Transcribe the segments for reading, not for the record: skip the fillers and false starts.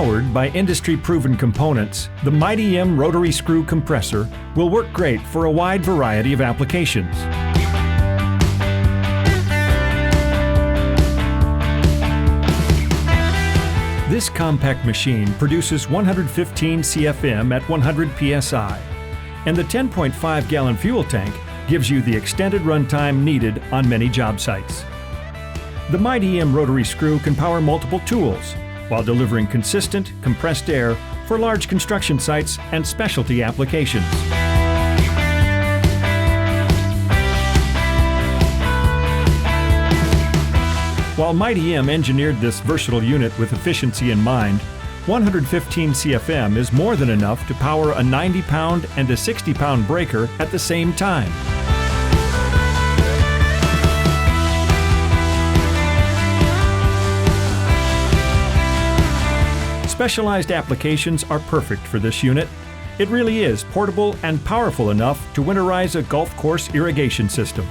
Powered by industry-proven components, the Mighty M rotary screw compressor will work great for a wide variety of applications. This compact machine produces 115 CFM at 100 psi, and the 10.5-gallon fuel tank gives you the extended runtime needed on many job sites. The Mighty M rotary screw can power multiple tools while delivering consistent, compressed air for large construction sites and specialty applications. While Mighty M engineered this versatile unit with efficiency in mind, 115 CFM is more than enough to power a 90-pound and a 60-pound breaker at the same time. Specialized applications are perfect for this unit. It really is portable and powerful enough to winterize a golf course irrigation system.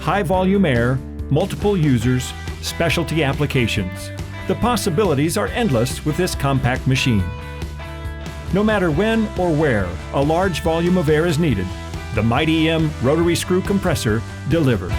High volume air, multiple users, specialty applications. The possibilities are endless with this compact machine. No matter when or where a large volume of air is needed, the Mighty M rotary screw compressor delivers.